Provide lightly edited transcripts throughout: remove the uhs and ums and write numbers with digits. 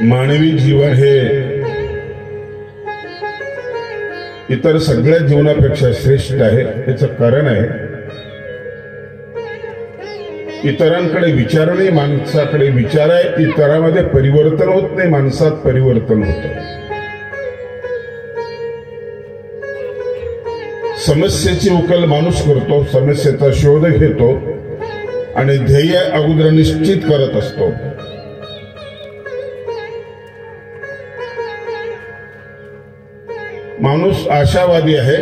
मानवी जीवन हे इतर सगळ्या जीवनापेक्षा श्रेष्ठ आहे. त्याचं कारण आहे इतरांकडे विचार नाही, माणसाकडे विचार आहे. इतरांमध्ये परिवर्तन होत नाही, माणसात परिवर्तन होत. समस्येची उकल माणूस करतो, समस्येचा शोध घेतो आणि ध्येय अगोदर निश्चित करत असतो. माणूस आशावादी आहे,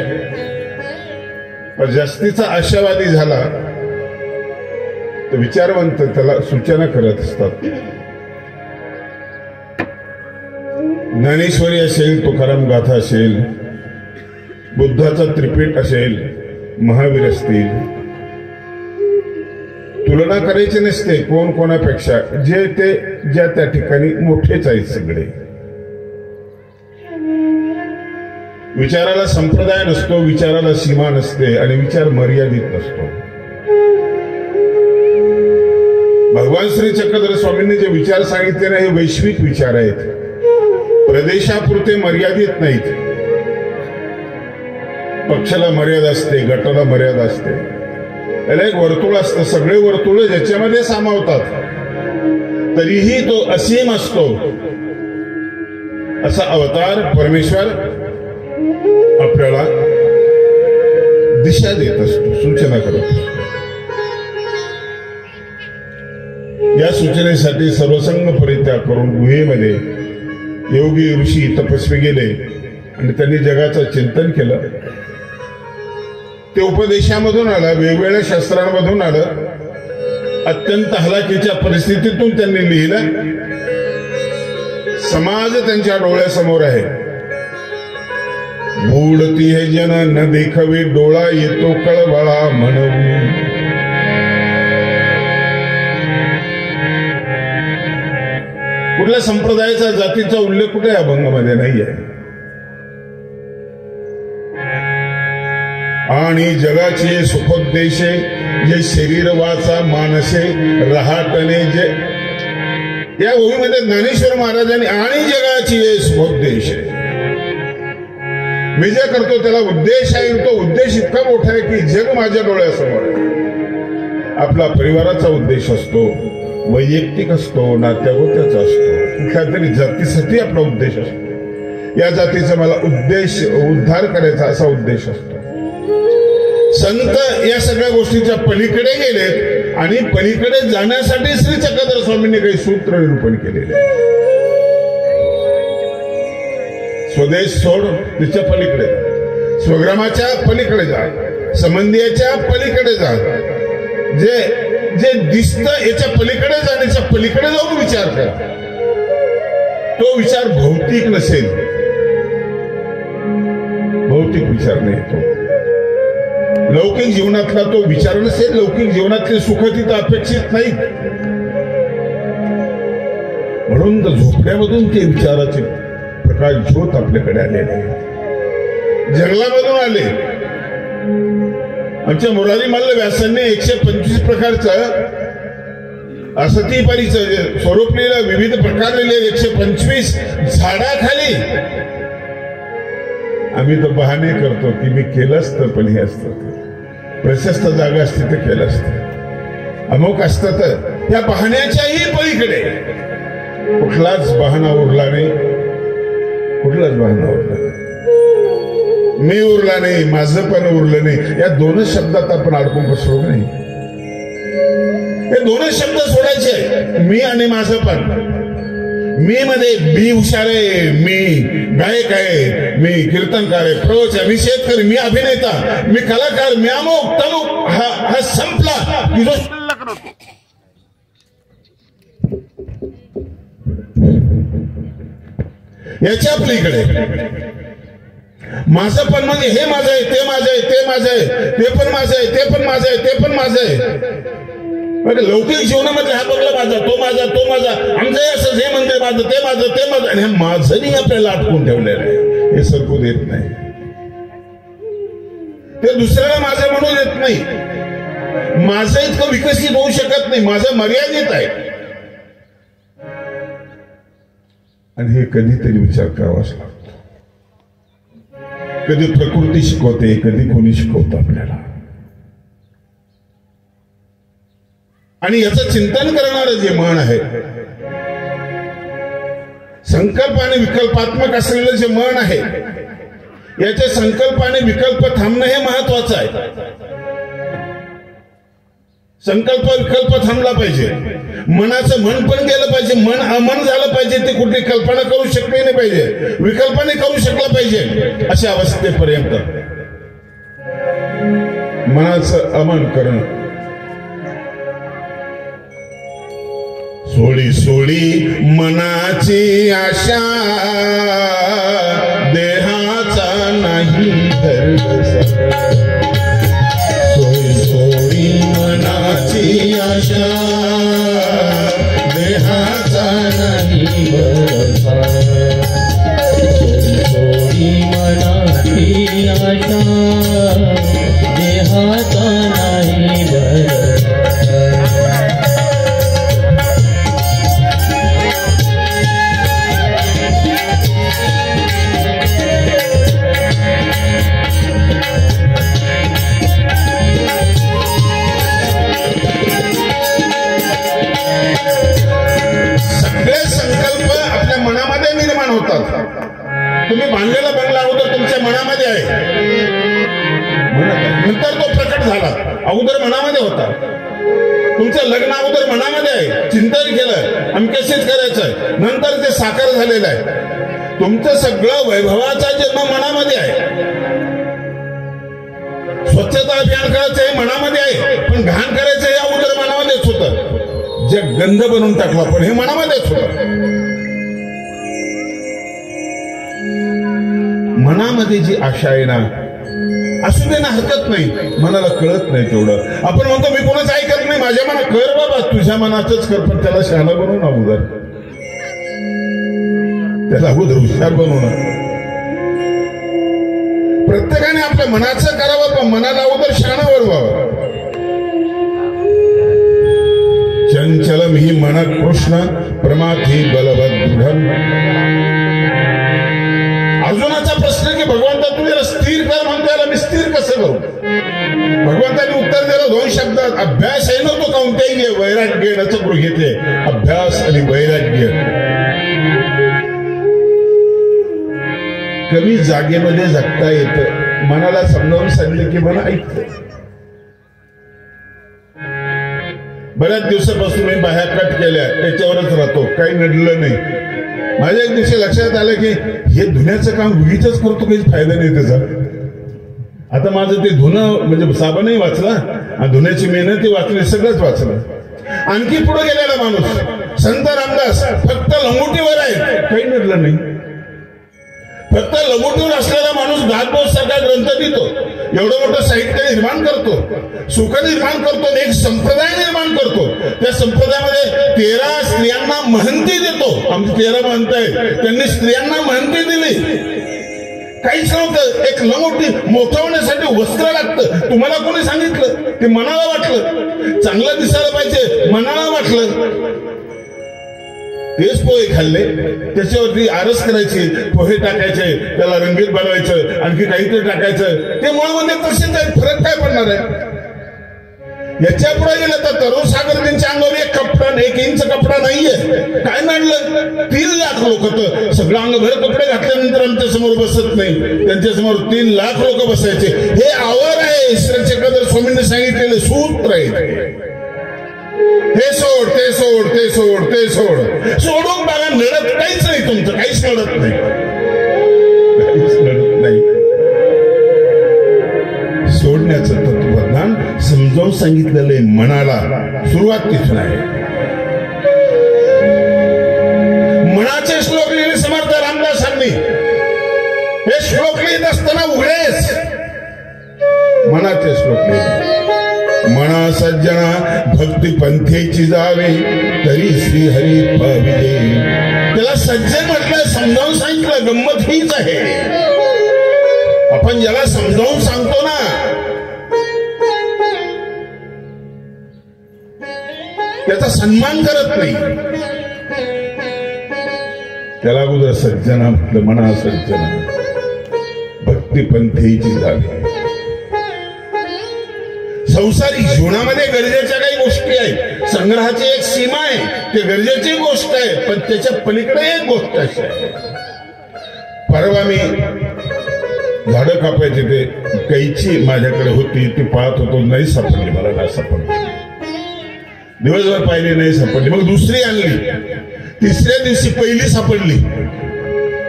पण जास्तीचा आशावादी झाला तर विचारवंत त्याला सूचना करत असतात. ज्ञानेश्वरी असेल, तुकाराम गाथा असेल, बुद्धाचा त्रिपीठ असेल, महावीर असतील, तुलना करायची नसते कोण कोणापेक्षा. जे ते ज्या त्या ठिकाणी मोठेच आहेत सगळे. विचाराला संप्रदाय नसतो, विचाराला सीमा नसते आणि विचार मर्यादित नसतो. भगवान श्री चक्रधर स्वामींनी जे विचार सांगितले ना, हे वैश्विक विचार आहेत, प्रदेशापुरते मर्यादित नाहीत. पक्षाला मर्यादा असते, गटाला मर्यादा असते, त्याला एक वर्तुळ असतं. सगळे वर्तुळ ज्याच्यामध्ये सामावतात, तरीही तो असीम असतो. असा अवतार परमेश्वर आपल्याला दिशा देत असतो, सूचना करत असतो. या सूचनेसाठी सर्वसंग परित्याग करून गुहेमध्ये योगी ऋषी तपस्वी गेले आणि त्यांनी जगाचं चिंतन केलं. ते उपदेशामधून आलं, वेगवेगळ्या शास्त्रांमधून आलं. अत्यंत हलाखीच्या परिस्थितीतून त्यांनी लिहिलं. समाज त्यांच्या डोळ्यासमोर आहे. भूडती हे जन न देखावे, डोळा येतो कळवळा म्हणून. कुठल्या संप्रदायाचा जातीचा उल्लेख कुठे अभंगामध्ये नाही आहे. आणि जगाची सुखोद्देशे जे शरीर वाचा मानसे रहाटणे जे, या ओळीमध्ये ज्ञानेश्वर महाराजांनी आणि जगाची सुखोद्देश, मी जे करतो त्याला उद्देश आहे. तो उद्देश इतका मोठा आहे की जग माझ्या डोळ्यासमोर आहे. आपला परिवाराचा उद्देश असतो, वैयक्तिक असतो, नात्यागोत्याचा असतो, कुठल्या तरी जातीसाठी आपला उद्देश असतो. या जातीचा मला उद्धार करायचा असा उद्देश असतो. संत या सगळ्या गोष्टीच्या पलीकडे गेलेत आणि पलीकडे जाण्यासाठी श्री चक्रधर स्वामींनी काही सूत्र निरूपण केलेले. स्वदेश सोड, तिच्या पलीकडे, स्वग्रामाच्या पलीकडे जा, संबंधियाच्या पलीकडे जा. जे जे दिसतं याच्या पलीकडे जाण्याच्या पलीकडे जाऊन विचार करा. तो विचार भौतिक नसेल, भौतिक विचार नाही तो. लौकिक जीवनातला तो विचार नसेल, लौकिक जीवनातले सुख तिथं अपेक्षित नाही. म्हणून तर झोपड्यामधून ते विचाराचे प्रकाश ज्योत आपल्याकडे आलेले, जंगलामधून आले. आमच्या मुरारी मल्ल व्यासांनी 125 प्रकारचं असती परीचं स्वरूप लिहिलं, विविध प्रकार लिहिले. 125 झाडाखाली आम्ही तर बहाणे करतो की मी केलं असतं, पण हे असतं प्रशस्त जागा असते तर केलं असतं, अमुक असतं तर. या बहाण्याच्याही पलीकडे कुठलाच बहाणा उरला नाही, कुठलाच बहाणा उरला नाही. मी उरला नाही, माझं पण उरलं नाही. या दोनच शब्दात आपण अडकून बसलो नाही. हे दोनच शब्द सोडायचे, मी आणि माझं पण. मी मध्ये मी हुशार आहे, मी गायक आहे, मी कीर्तनकार आहे, प्रवचन, मी शेतकरी, मी अभिनेता, मी कलाकार, मी अमुक तमुक. हा संपला की जो शिल्लक राहतो. याच्या पलीकडे माझं पण, म्हणजे हे माझं आहे, ते माझं आहे, ते माझं आहे, ते पण माझं आहे, ते पण माझं आहे, ते पण माझं आहे. म्हणजे लौकिक जीवनामध्ये हा बघला माझा, तो माझा, तो माझा, आमचं असं, हे मंदिर माझं, ते माझं, ते माझं. आणि माझंही आपल्याला अटकून ठेवलेलं आहे. हे सरकू देत नाही, ते दुसऱ्याला माझं म्हणून येत नाही. माझं इतकं विकसित होऊ शकत नाही, माझं मर्यादित आहे. आणि हे कधीतरी विचार करावाच लागतो. कधी प्रकृती शिकवते, कधी कोणी शिकवतं आपल्याला. आणि याचं चिंतन करणारं जे मन आहे, संकल्प आणि विकल्पात्मक असलेलं जे मन आहे, याचे संकल्प आणि विकल्प थांबणं हे महत्वाचं आहे. संकल्प विकल्प थांबला पाहिजे. मनाचं मन पण गेलं पाहिजे, मन अमन झालं पाहिजे. ते कुठली कल्पना करू शकले नाही पाहिजे, विकल्पाने करू शकलं पाहिजे. अशा अवस्थेपर्यंत मनाचं अमन करणं. सोडी सोडी मनाची आशा, देहाचा नाही भरवसा. सोडी सोडी मनाची आशा, देहाचा नाही भरवसा. सोडी सोडी मनाची आशा, देहाचा नाही भरवसा. तुम्ही बांधलेला बंगला अगोदर तुमच्या मनामध्ये आहे, नंतर तो प्रकट झाला. अगोदर मनामध्ये होता. तुमचं लग्न अगोदर मनामध्ये आहे, चिंतन केलं अमकेशीच करायचं, नंतर ते साकार झालेलं आहे. तुमचं सगळं वैभवाचा जन्म मनामध्ये आहे. स्वच्छता अभियान करायचं हे मनामध्ये आहे, पण घाण करायचं हे अगोदर मनामध्येच होतं. जग गंध बनवून टाकला, पण हे मनामध्येच होतं. मनामध्ये जी आशा आहे ना, असू दे ना, हरकत नाही. मनाला कळत नाही तेवढं. आपण म्हणतो मी कोणाचं ऐकत नाही, माझ्या मनात कर बाबा, तुझ्या मनातच कर, पण त्याला शहाणा बनवू ना अगोदर, त्याला अगोदर हुशार बनवू ना. प्रत्येकाने आपल्या मनाचं करावं, पण मनाला अगोदर शहाणा बनवावं. चंचलम ही मन कृष्ण प्रमाथी बलवदृढ. अर्जुनाचा प्रश्न की भगवंता तू याला स्थिर कर म्हणतो, मी स्थिर कसं करू? भगवंताने उत्तर दिलं दोन शब्दात, अभ्यास आहे ना तो कोणत्याही वैराग्य याचं गृहीत आहे. अभ्यास आणि वैराग्य. कमी जागेमध्ये जगता येतं. मनाला समजावून सांगितलं की मला ऐकतं. बऱ्याच दिवसापासून मी बाहेर कट केल्या, त्याच्यावरच राहतो, काही नडलं नाही. माझ्या एक दिवशी लक्षात आलं की हे धुण्याचं काम उगीच करतो, काही फायदा नाही त्याचा. आता माझं ते धुणं म्हणजे साबणही वाचला, धुण्याची मेहनतही वाचली, सगळंच वाचलं. आणखी पुढे गेलेला माणूस संत रामदास फक्त लंगोटीवर आहे, काही नडलं नाही. फक्त लंगोटीवर असलेला माणूस दासबोध सारखा ग्रंथ लिहितो, एवढं मोठं साहित्य निर्माण करतो, सुख निर्माण करतो, एक संप्रदाय निर्माण करतो. त्या संप्रदायामध्ये 13 स्त्रियांना महंती देतो. आमची 13 महंत आहेत, त्यांनी स्त्रियांना महंती दिली. काहीच नव्हतं. एक लंगोटी मोठं होण्यासाठी वस्त्र लागतं. तुम्हाला कोणी सांगितलं? ते मनाला वाटलं. चांगलं दिसायला पाहिजे, मनाला वाटलं. तेच पोहे खाल्ले, त्याच्यावरती आरस करायची, पोहे टाकायचे, त्याला रंगीत बनवायचं, आणखी काहीतरी टाकायचं. ते मुळामध्ये तसेच आहे, फरक काय पडणार आहे? याच्या पुढे गेलं तर तरुण सागर त्यांच्या अंगावर 1 इंच कपडा नाहीये. काय मांडलं? 3 लाख लोक, तर सगळं अंगभर कपडे घातल्यानंतर आमच्या समोर बसत नाही, त्यांच्या समोर 3 लाख लोक बसायचे. हे आवर आहे. श्री स्वामींनी सांगितलेलं सूत्र आहे. हे सोड, ते सोड, ते सोड, ते सोड. सोडून बघा, नडत काहीच नाही तुमचं, काहीच नडत नाही, काहीच नडत नाही. सोडण्याचं तत्वज्ञान समजावून सांगितलेलं आहे मनाला. सुरुवात तिथून आहे. मनाचे श्लोक लिहिले समर्थ रामदासांनी. हे श्लोक लिहित असताना उघडेच मनाचे श्लोक लिहिले. मना सज्जना भक्ती पंथेची जावे, तरी श्रीहरी पाविले. त्याला सज्जन म्हटलं, समजावून सांगितलं. गंमत हीच आहे, आपण ज्याला समजावून सांगतो ना, त्याचा सन्मान करत नाही. त्याला अगोदर सज्जना म्हटलं, म्हणा सज्जना भक्तिपंथीची झाली. संसारिक जीवनामध्ये गरजेच्या काही गोष्टी आहेत, संग्रहाची एक सीमा आहे, ते गरजेची गोष्ट आहे, पण त्याच्या पलीकडे एक गोष्ट अशी आहे. परवा मी झाडं कापायची ते कैची माझ्याकडे होती, ती पाहत होतो, नाही सापडली, मला नाही सापडली. दिवसभर पाहिली, नाही सापडली. मग दुसरी आणली, तिसऱ्या दिवशी पहिली सापडली.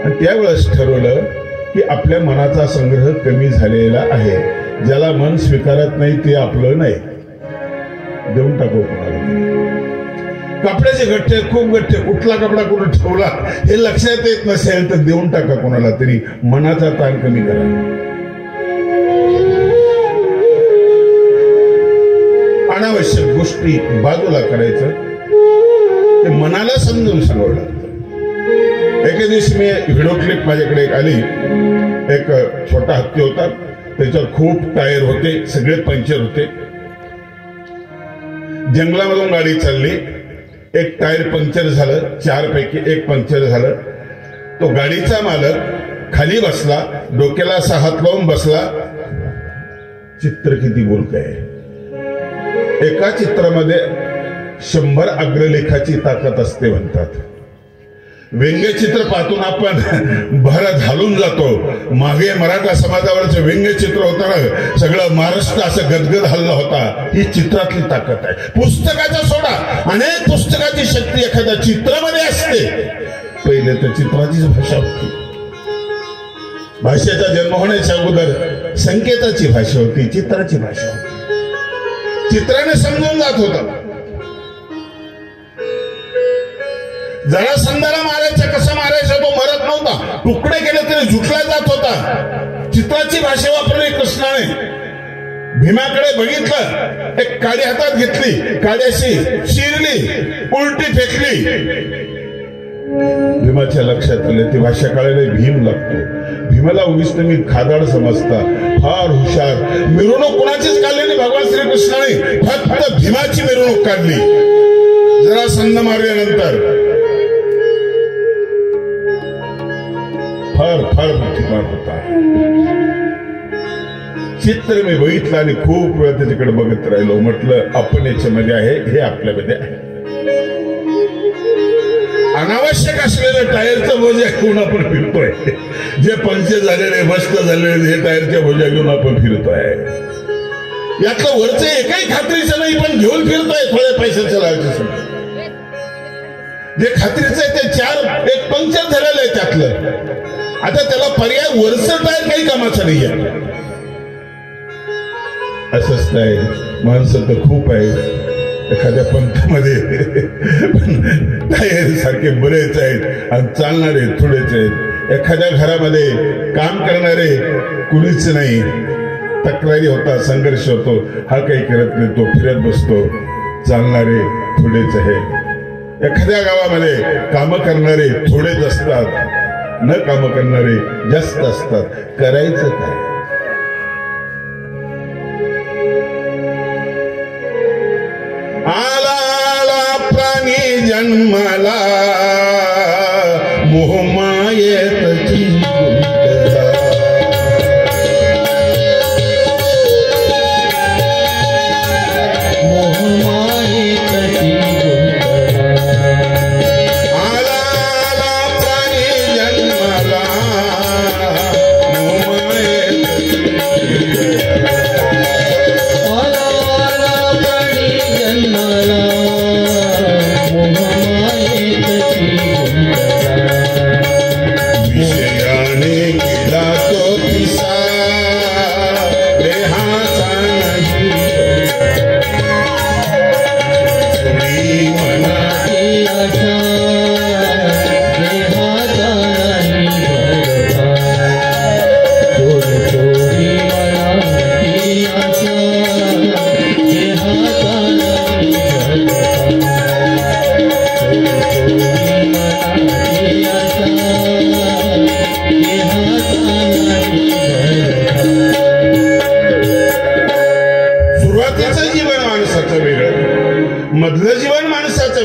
आणि त्यावेळेस ठरवलं की आपल्या मनाचा संग्रह कमी झालेला आहे. ज्याला मन स्वीकारत नाही ते आपलं नाही, देऊन टाकू कोणाला. कपड्याचे गठ्ठे खूप गठ्ठे, कुठला कपडा कुठं ठेवला हे लक्षात येत नसेल तर देऊन टाका कोणाला तरी. मनाचा ताण कमी करा. अनावश्यक गोष्टी बाजूला करायचं, ते मनाला समजून सांगावं लागतं. एके दिवशी मी व्हिडिओ क्लिप माझ्याकडे एक आली. एक छोटा हत्ती होता, त्याच्यावर खूप टायर होते, सगळे पंक्चर होते. जंगलामधून गाडी चालली, एक टायर पंक्चर झालं, 4 पैकी 1 पंक्चर झालं. तो गाडीचा मालक खाली बसला, डोक्याला असा हात लावून बसला. चित्र किती बोलक आहे. एका चित्रामध्ये 100 अग्रलेखाची ताकद असते म्हणतात. व्यंग्यचित्र पाहतून आपण भर घालून जातो. मागे मराठा समाजावरचं व्यंग्यचित्र होतं ना, सगळं महाराष्ट्र असं गदगद हल्ला होता. ही चित्रातली ताकद आहे. पुस्तकाचा सोडा, अनेक पुस्तकाची शक्ती एखाद्या चित्रामध्ये असते. पहिले तर चित्राचीच भाषा होती. भाषेचा जन्म होण्याच्या अगोदर संकेताची भाषा होती, चित्राची भाषा होती. चित्राने समजून जात होता. जरासंधाला मारायचं, कसं मारायचं तो मरत नव्हता, तुकडे केले तरी झुटला जात होता. चित्राची भाषा वापरली कृष्णाने. भीमाकडे बघितलं, एक काडी हातात घेतली, काड्याशी शिरली, उलटी फेकली. भीमाच्या लक्षात आलं ती भाषा कळायला भीम लागतो. भीमाला उगीच तुम्ही खादाड समजता, फार हुशार. मिरवणूक कुणाचीच काढली नाही भगवान श्रीकृष्णाने, फक्त भीमाची मिरवणूक काढली. जरासंध मारल्यानंतर फार फार बुद्धिमान होता. चित्र मी बघितलं आणि खूप वेळा त्याच्याकडे बघत राहिलो. म्हटलं आपण याच्यामध्ये आहे, हे आपल्यामध्ये आहे. अनावश्यक असलेलं टायरचं बोजा घेऊन आपण फिरतोय. जे पंक्चर झालेले, मस्त झालेले हे टायरच्या बोजा घेऊन आपण फिरतोय. यातलं वरचं एकही खात्रीचं नाही, पण घेऊन फिरतोय थोड्या पैशाचं लावायचं. जे खात्रीचं आहे ते 4 एक पंक्चर झालेलं आहे त्यातलं. आता त्याला पर्याय वरचं टायर काही कामाचं नाही आहे. असंच नाही, माणसं तर खूप आहे. एखाद्या पंथामध्ये टायर सारखे बरेच आहेत आणि चालणारे थोडेच आहेत. एखाद्या घरामध्ये काम करणारे कुणीच नाही. तक्रारी होता, संघर्ष होतो, हा काही करत नाही, तो फिरत बसतो. चालणारे थोडेच आहेत. एखाद्या गावामध्ये काम करणारे थोडेच असतात, न काम करणारे जास्त असतात. करायचं काय? आला प्राणी जन्माला, मोहमायेतची मोहमायेतची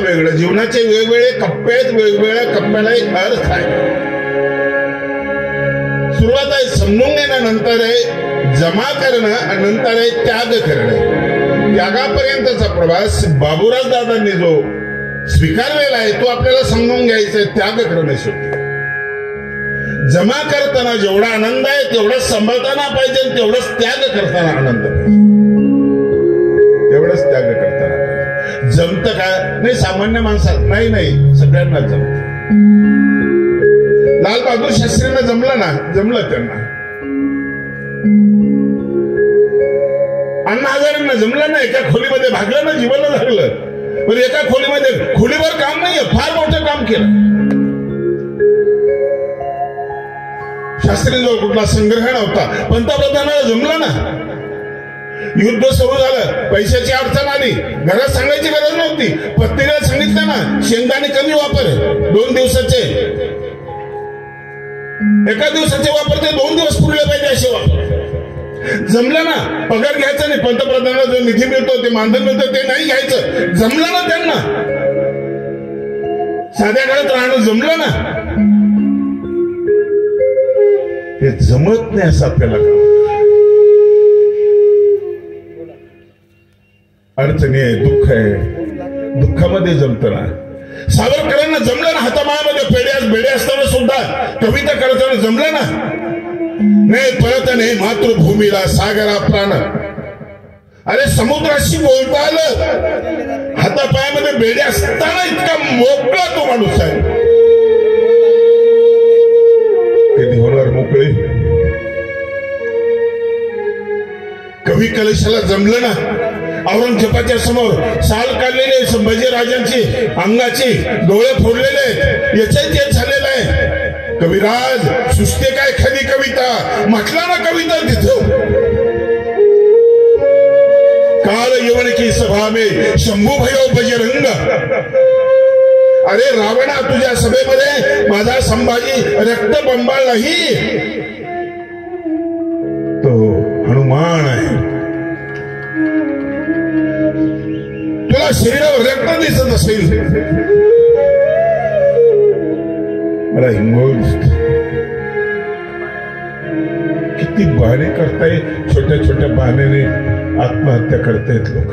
वेगवेगळं, जीवनाचे वेगवेगळे कप्पे आहेत, वेगवेगळ्या कप्प्याला एक अर्थ आहे. सुरुवात आहे समजून घेण्यानंतर आहे जमा करणं आणि नंतर आहे त्याग करणं. त्यागापर्यंतचा प्रवास बाबूराव दादांनी जो स्वीकारलेला आहे तो आपल्याला समजून घ्यायचा आहे. त्याग करणं शेवटी जमा करताना जेवढा आनंद आहे तेवढाच सांभाळताना पाहिजे, तेवढाच त्याग करताना आनंद पाहिजे, तेवढंच त्याग करताना पाहिजे. जमतं का? नाही, सामान्य माणसात नाही, सगळ्यांना जमत. लाल बहादूर शास्त्रींना जमलं ना, जमलं त्यांना. अण्णा हजारेंना जमलं ना, एका खोलीमध्ये भागलं ना, जीवाला लागलं. पण एका खोलीमध्ये खोलीवर काम नाहीये, फार मोठं काम केलं. शास्त्रींजवळ कुठला संग्रह नव्हता, पंतप्रधानाला जमलं ना. युद्ध सुरू झालं, पैशाची अडचण आली, घरात सांगायची गरज नव्हती, पत्नीला सांगितलं ना शेंगदाणे कमी वापर, 2 दिवसाचे, एका दिवसाचे वापर ते 2 दिवस पुरले पाहिजे असे वापर. जमलं ना. पगार घ्यायचा नाही, पंतप्रधानाला जो निधी मिळतो ते मानधन मिळतं ते नाही घ्यायचं, जमलं ना त्यांना. साध्या घरात राहणं जमलं ना. हे जमत नाही असं आपल्याला अडचणी आहे, दुःख आहे, दुःखामध्ये जमत ना. सावरकरांना जमलं ना, हातामाळामध्ये बेडे असताना सुद्धा कविता करताना जमलं ना. नाही परत नाही मातृभूमीला सागरा प्राण. अरे समुद्राशी बोलता आलं, हातापायामध्ये बेडे असताना इतका मोकळा तो माणूस आहे. कधी होणार मोकळे? कवी कलेशाला जमलं ना. औरंगजेबाच्या समोर साल काढलेले संभाजी राजांची अंगाची डोळे फोडलेले, याच्यात झालेलं आहे. कविराज सुस्ते काय एखादी कविता म्हटला ना, कविता तिथं काल यवन की सभा में शंभू भयो बजरंग. अरे रावणा, तुझ्या सभेमध्ये माझा संभाजी रक्त बंबाळलाही, तो हनुमान आहे. तुला शरीरावर रक्त दिसत असेल, मला हिंगोळ दिसत. किती बहाणे करताय, छोट्या छोट्या बहाण्याने आत्महत्या करतायत लोक.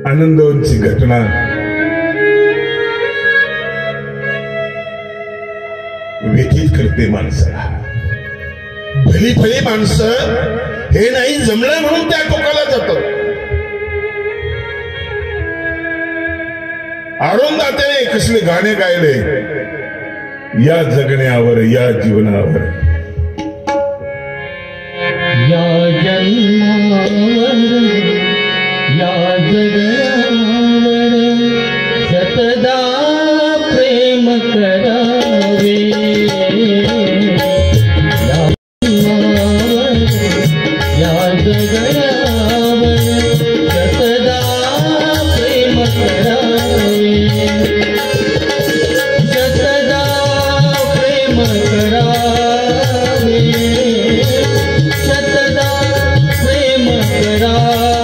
आनंदवनची घटना व्यथित करते माणसाला. भली भली माणसं हे नाही जमलं म्हणून त्या टोकाला जातात. अरुंदात्याने कसले गाणे गायले या जगण्यावर, या जीवनावर. या जन्मावर, या जगण्यावर सतदा प्रेम करावे. या जन्मावर, या जगण्यावर सतदा प्रेम करावे. सतदा प्रेम करावे, सतदा प्रेम करावे.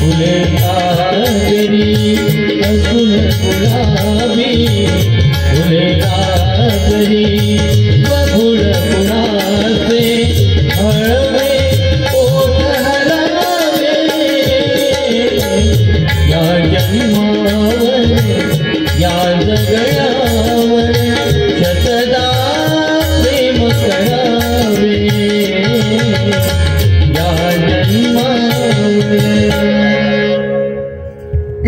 फुले काजरी असून गुलाबी फुले काजरी बघून कुणाचे हळवे ओठ हलावे या जन्मावर या जगण्यावर शतदा प्रेम करावे या जन्मावर.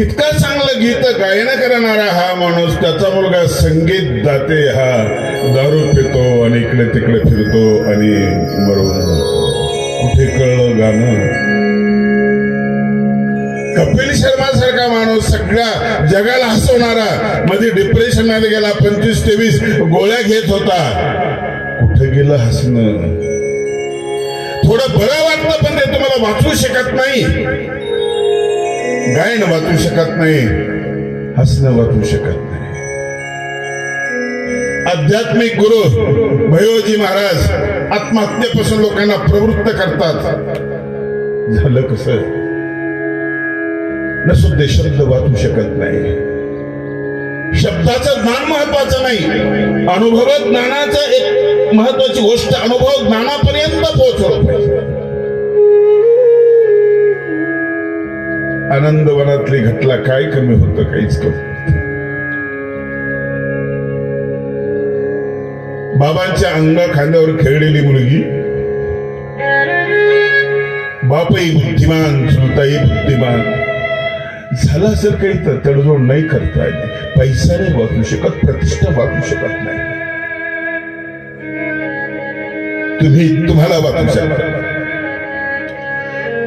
इतका चांगलं गीत गायन करणारा हा माणूस, त्याचा मुलगा संगीत दाते हा दारू पितो आणि इकडे तिकडे फिरतो आणि मरून कुठे कळलं गाणं. कपिल शर्मा सारखा माणूस सगळ्या जगाला हसवणारा, मध्ये डिप्रेशन मध्ये गेला, 25-23 गोळ्या घेत होता, कुठे गेलं हसणं. थोडं बरं वाटतं पण ते तुम्हाला वाचू शकत नाही. गायन वाचू शकत नाही, हसणं वाचू शकत नाही. आध्यात्मिक गुरु भैयोजी महाराज आत्महत्येपासून लोकांना प्रवृत्त करतात. झालं कसं? नसुद्धा शब्द वाचू शकत नाही. शब्दाचं ज्ञान महत्वाचं नाही, अनुभव ज्ञानाचं एक महत्वाची गोष्ट अनुभव ज्ञानापर्यंत पोहोचवलं पाहिजे. आनंदवनातली घटला काय कमी होतं? काहीच कमी. बाबांच्या अंग खांद्यावर खेळलेली मुलगी, बापही बुद्धिमान, चुलताही बुद्धिमान. झाला असेल काही तर तडजोड नाही करता येत. पैसा नाही वाचू शकत, प्रतिष्ठा वाचू शकत नाही. तुम्हाला वाचू शकता,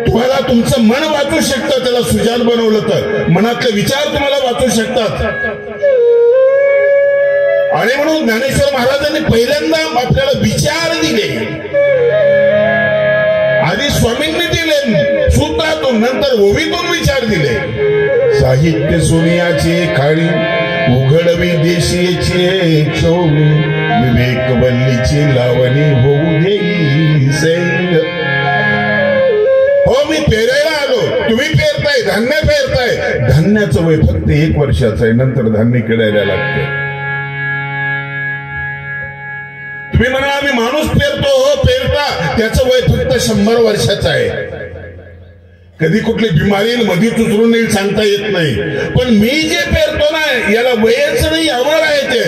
तुम्हाला तुमचं मन वाचू शकतं. त्याला सुजान बनवलं तर मनातले विचार तुम्हाला वाचू शकतात. आणि म्हणून ज्ञानेश्वर महाराजांनी पहिल्यांदा आपल्याला विचार दिले. आधी स्वामींनी दिले सूत्रातून, नंतर ओवीतून विचार दिले. साहित्य सोनियाचे खाणी उघडवी देशीचे क्षोभी विवेक वल्लीची लावणी होऊ देई सैल. हो, मी पेरायला आलो, तुम्ही पेरताय, धान्य पेरताय. धान्याचं वय फक्त 1 वर्षाचं आहे, नंतर धान्य किडायला लागते. तुम्ही म्हणा आम्ही माणूस पेरतो, हो पेरता, त्याचं वय फक्त 100 वर्षाचं आहे. कधी कुठली बिमारी मध्ये उचलून येईल सांगता येत नाही. पण मी जे पेरतो ना याला वयच नाही, अमर आहे ते.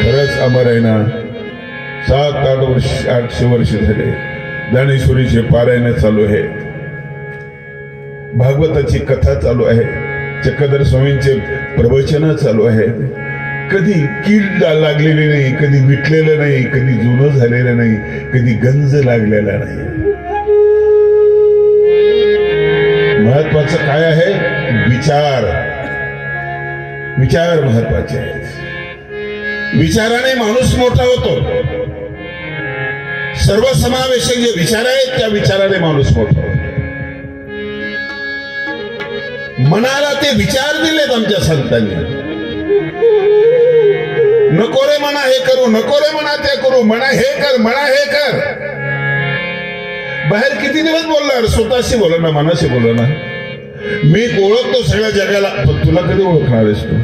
खरंच अमर आहे ना. 7-8 वर्ष 800 वर्ष झाले ज्ञानेश्वरीचे पारायण चालू आहे, भागवताची कथा चालू आहे, चक्रधर स्वामींचे प्रवचन चालू आहे. कधी कीड लागलेली नाही, कधी विटलेलं नाही, कधी जुनं झालेलं नाही, कधी गंज लागलेला नाही. महत्वाचं काय आहे? विचार. विचार महत्वाचे आहेत. विचाराने माणूस मोठा होतो. सर्वसमावेशक जे विचार आहेत त्या विचाराने माणूस मोठा होतो. मनाला ते विचार दिलेत आमच्या संतांनी. नको रे म्हणा हे करू, नको रे म्हणा ते करू, म्हणा हे कर, म्हणा हे कर. बाहेर किती दिवस बोलणार? स्वतःशी बोला ना, मनाशी बोला ना. मी ओळखतो सगळ्या जगाला, पण तुला कधी ओळखणार आहेस तू?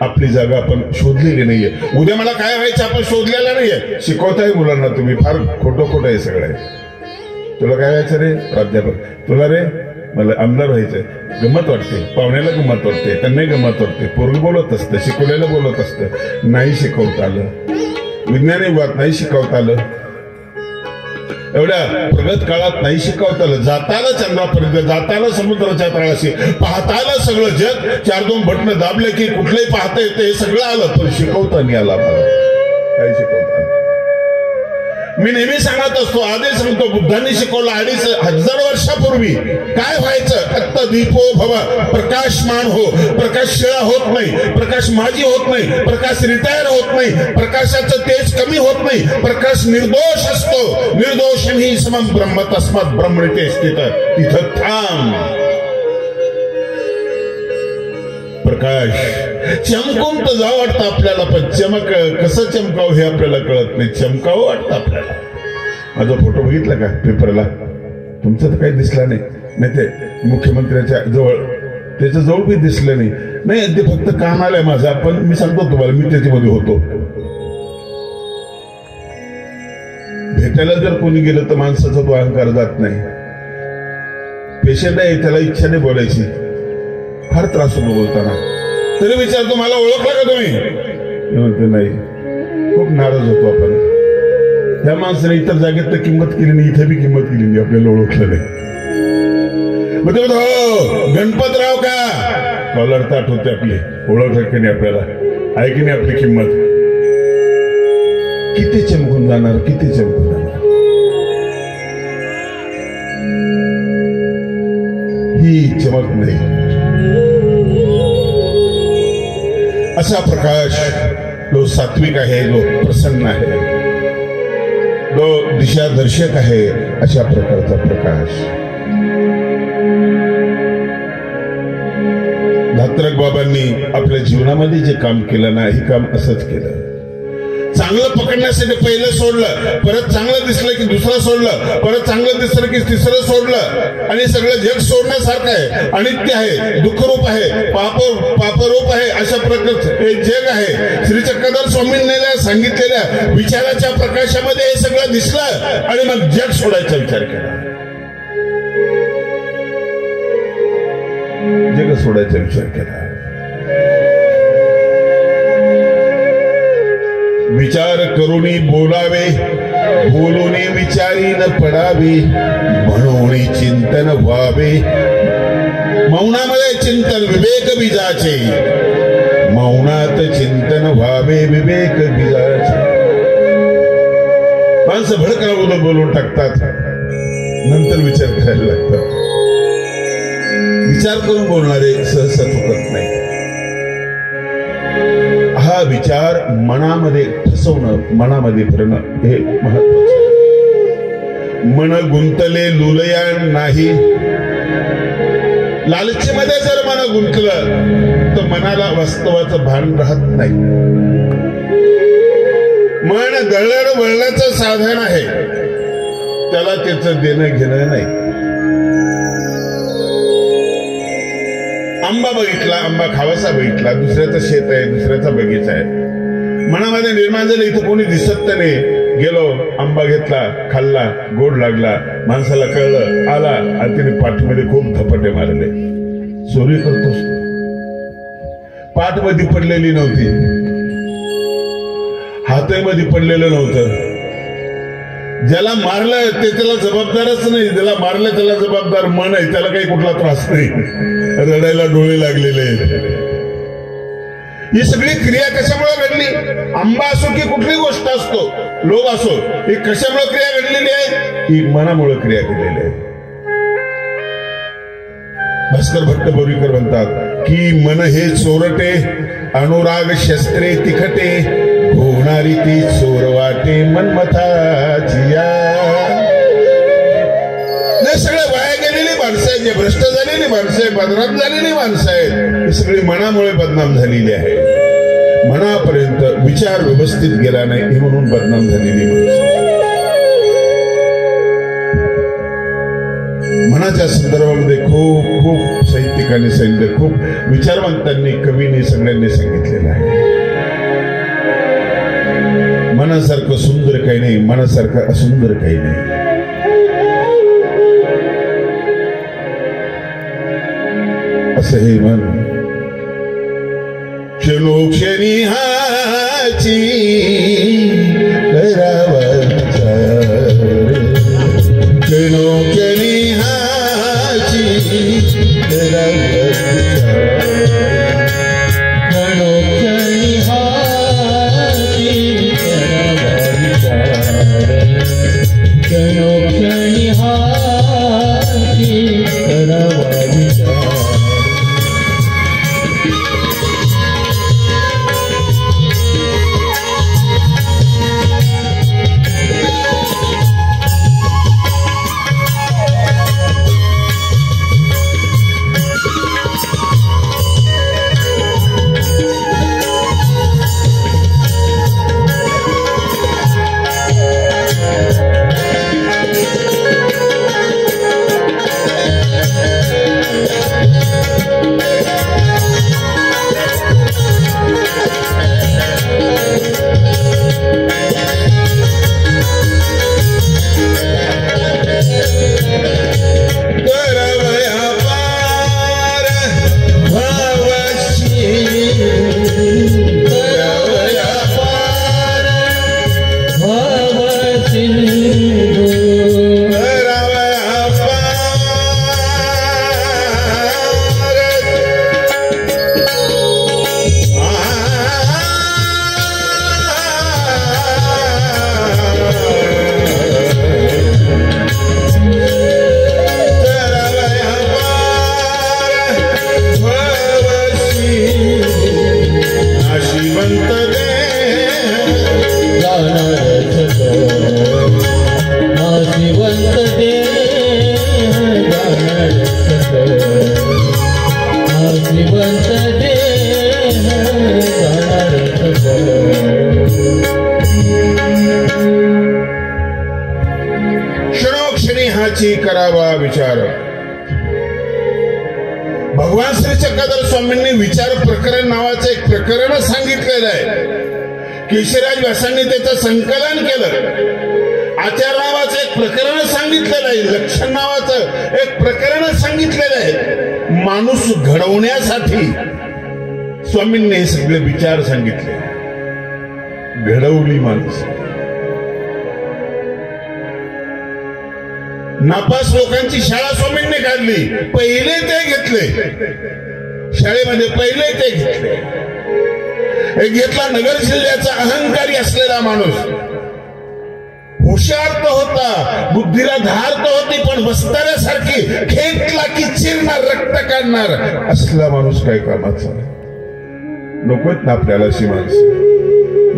आपली जागा आपण शोधलेली नाहीये. उद्या मला काय व्हायचं आपण शोधलेलं नाहीये. शिकवताय मुलांना तुम्ही, फार खोटं आहे सगळं. तुला काय व्हायचं रे? प्राध्यापक. तुला रे? मला आमदार व्हायचंय. गंमत वाटते, पाहुण्याला गंमत वाटते, त्यांनाही गंमत वाटते. पोरग बोलत असतं, शिकवलेलं बोलत असतं. नाही शिकवता आलं, विज्ञानिक बात नाही शिकवता आलं, एवढ्या प्रगत काळात नाही शिकवता आलं. जाताना चंद्रापर्यंत, जाताना समुद्राच्या तळाशी, पाहताना सगळं जग 4-2 बटणं दाबले की कुठलंही पाहता येतं, हे सगळं आलं, पण शिकवता नाही आला. काही शिकवता. मी नेहमी सांगत असतो, आधी सांगतो, बुद्धांनी शिकवलं 2500 वर्षापूर्वी काय व्हायचं. फक्त दीपो भव, प्रकाशमान हो. प्रकाश शिळा होत नाही, प्रकाश माझी होत नाही, प्रकाश रिटायर होत नाही, प्रकाशाचं तेज कमी होत नाही, प्रकाश निर्दोष असतो. निर्दोष ही समम ब्रह्म तस्मात ब्रह्मणिते स्थित. तिथं थांब. प्रकाश चमकून तर जावं वाटतं आपल्याला, पण चमक कसं चमकावं हे आपल्याला कळत नाही. चमकावं वाटतं आपल्याला. माझा फोटो बघितला का पेपरला? तुमचं तर काही दिसलं नाही ते मुख्यमंत्र्याच्या जवळ, त्याच्या जवळ बी दिसलं नाही ते फक्त काम आलंय माझा. पण मी सांगतो तुम्हाला, मी त्याच्यामध्ये होतो. भेटायला जर कोणी गेलं तर माणसाचा तो अहंकार जात नाही. पेशंट आहे, त्याला इच्छा नाही बोलायची, फार त्रास होतो बोलताना. तरी विचारतो, मला ओळखलं का तुम्ही? म्हणतो नाही. खूप नाराज होतो आपण. त्या माणसाने इतर जागेत तर किंमत केली नाही, इथे बी किंमत केली नाही, आपल्याला ओळखलं नाही. मग ते हो गणपतराव का, कॉलर ताट होते आपली, ओळख की नाही आपल्याला, आहे की नाही आपली किंमत. किती चमकून जाणार, किती चमकून जाणार. ही चमक नाही. असा प्रकाश जो सात्विक आहे, जो प्रसन्न आहे, जो दिशादर्शक आहे, अशा प्रकारचा प्रकाश. धात्रक बाबांनी आपल्या जीवनामध्ये जे काम केलं ना, हे काम असंच केलं. चांगलं पकडण्यासाठी पहिलं सोडलं, परत चांगलं दिसलं की दुसरं सोडलं, परत चांगलं दिसलं की तिसरं सोडलं. आणि सगळं जग सोडण्यासारखं आहे, अनित्य आहे, दुःखरूप आहे, पापरूप आहे, अशा प्रकारचं हे जग आहे. श्री चक्रधर स्वामींनी सांगितलेल्या विचाराच्या प्रकाशामध्ये हे सगळं दिसलं आणि मग जग सोडायचा विचार केला. जग सोडायचा विचार केला. विचार करूनी बोलावे, बोलूनी विचारी न पडावे, म्हणून चिंतन व्हावे. मौनामध्ये चिंतन विवेक बीजाचे, मौनात चिंतन व्हावे विवेक बीजाचे. माणसं भडकला उदं बोलून टाकतात, नंतर विचार करायला लागतात. विचार करून बोलणारे सहसा चुकत नाही. हा विचार मनामध्ये ठसवणं, मनामध्ये भरणं हे महत्वाचं. मन गुंतले लुलया नाही. लालचीमध्ये जर मन गुंतलं तर मनाला वास्तवाचं भान राहत नाही. मन दळण वळणाचं साधन आहे, त्याला त्याचं देणं घेणं नाही. आंबा बघितला, आंबा खावासा बघितला, दुसऱ्याचं शेत आहे, दुसऱ्याचा बगीचा आहे, मनामध्ये निर्माण झालं इथं कोणी दिसत नाही. गेलो, आंबा घेतला, खाल्ला, गोड लागला, माणसाला कळलं, आला आणि तिने पाठीमध्ये खूप धपाटे मारले. चोरी करतोस. पाठ मध्ये पडलेली नव्हती, हातामध्ये पडलेलं नव्हतं. ज्याला मारलं ते त्याला जबाबदारच नाही, ज्याला मारलं त्याला जबाबदार मन आहे, त्याला काही कुठला त्रास नाही. रडायला डोळे लागलेले आहेत. ही सगळी क्रिया कशामुळे घडली? आंबा असो की कुठली गोष्ट असतो, लोक असो, ही कशामुळे क्रिया घडलेली आहे? ही मनामुळे क्रिया घडलेली आहे. भास्कर भट्ट बोरीकर म्हणतात की मन हे चोरटे, अनुराग शस्त्रे तिखटे, होणारी ती चोर वाटे मनमथाची. सगळे वाया गेलेली माणसं आहेत, जे भ्रष्ट झालेली माणसं आहेत, बदनाम झालेली माणसं आहेत, ही सगळी मनामुळे बदनाम झालेली आहे. मनापर्यंत विचार व्यवस्थित गेला नाही, ही म्हणून बदनाम झालेली माणसं. मनाच्या संदर्भामध्ये खूप खूप साहित्यिकांनी सांगितलं, खूप विचारवंतांनी, कवींनी, सगळ्यांनी सांगितलेलं आहे. मनासारखं सुंदर काही नाही, मनासारखं असुंदर काही नाही. असं हे मन क्षणोक्षणी हाची करावा विचार, क्षणोक्षणी हाची करावा विचार, क्षणोक्षणी हाची करावा विचार, क्षणोक्षणी हाची करावा विचार. जाणार हा जिवंत देह जाणार क्षणोक्षणी हाची करावा विचार. भगवान श्री चक्रधर स्वामींनी विचार प्रकरण नावाचं एक प्रकरण सांगितलेलं आहे. केशवराज व्यासांनी त्याचं संकलन केलं. आचार नावाचं एक प्रकरण सांगितलेलं आहे. लक्षण नावाचं एक प्रकरण सांगितलेलं आहे. माणूस घडवण्यासाठी स्वामींनी हे सगळे विचार सांगितले. घडवली माणूस. नापास लोकांची शाळा स्वामींनी काढली. पहिले ते घेतले शाळेमध्ये. पहिले ते घेतले. एक घेतला नगर जिल्ह्याचा अहंकारी असलेला माणूस. हुशार तर होता, बुद्धीला धार तर होती, पण बस्ताऱ्यासारखी खेटला की चिरणार, रक्त काढणार असला माणूस काय कामाचा. नकोत ना आपल्याला अशी माणसं.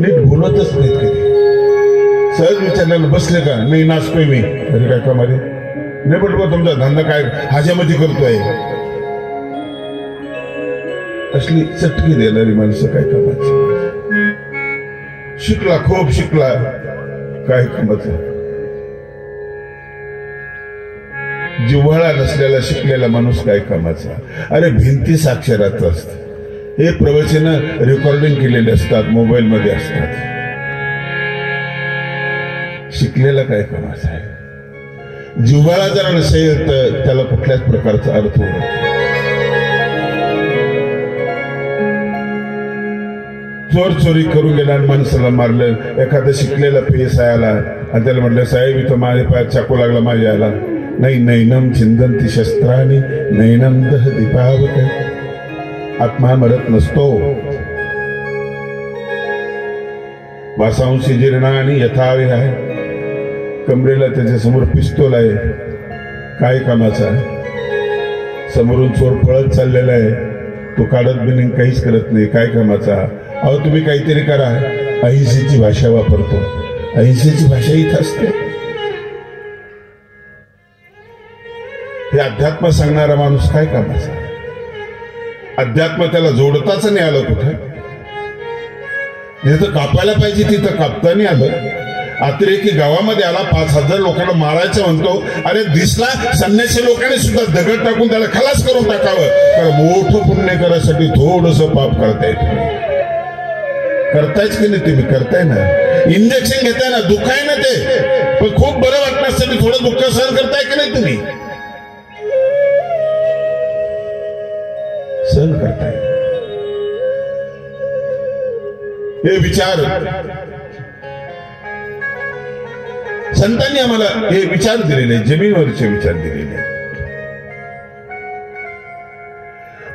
नीट बोलतच नाहीत कधी. सहज विचारल्याला बसले का? नाही, नाचतोय मी. अरे काय कामारे? नाही पटवा तुमचा धंदा काय हाज्यामध्ये करतोय. असली चटकी देणारी माणसं काय कामाची. शिकला, खूप शिकला, काय कामाचं. जिव्हाळा नसलेला शिकलेला माणूस काय कामाचा. अरे भिंती साक्षरात असत. हे प्रवचन रेकॉर्डिंग केलेले असतात, मोबाईल मध्ये असतात. शिकलेला काय कामाचा आहे. जिव्हाळा जर नसेल तर त्याला कुठल्याच प्रकारचा अर्थ होत. चोर चोरी करून गेला आणि माणसाला मारलं. एखादा शिकलेला पेसायाला आणि त्याला म्हटलं, साहेब इथं माझ्या पायात चाकू लागला माझ्या याला. नाही, नैनम छिंदंती शस्त्राने नैनम दह दीपावत. आत्मा मरत नसतो. वासांशी जीर्णा आणि यथावे आहे. कमरेला त्याच्या समोर पिस्तोल आहे. काय कामाचा आहे. समोरून चोर पळत चाललेला आहे. तो काढत बिनिंग काहीच करत नाही. काय कामाचा. अहो तुम्ही काहीतरी करा. अहिंसेची भाषा वापरतो. अहिंसेची भाषा इथं असते. हे अध्यात्म सांगणारा माणूस काय कामाचा. अध्यात्म त्याला जोडताच नाही आलं. कुठे जिथं कापायला पाहिजे तिथं कापता नाही आलं. अतिरेकी गावामध्ये आला, 5,000 लोकांना मारायचं म्हणतो. अरे दिसला संन्यासी लोकांनी सुद्धा दगड टाकून त्याला खलास करून टाकावं. कारण मोठं पुण्य करायसाठी थोडस पाप करताय. करतायच की नाही तुम्ही. करताय ना. इंजेक्शन घेताय ना. दुखाय ना ते, पण खूप बरं वाटण्यासाठी थोडं दुःख सहन करताय की नाही तुम्ही. सहन करताय. हे विचार संतांनी आम्हाला हे विचार दिलेले. जमिनीवरचे विचार दिलेले.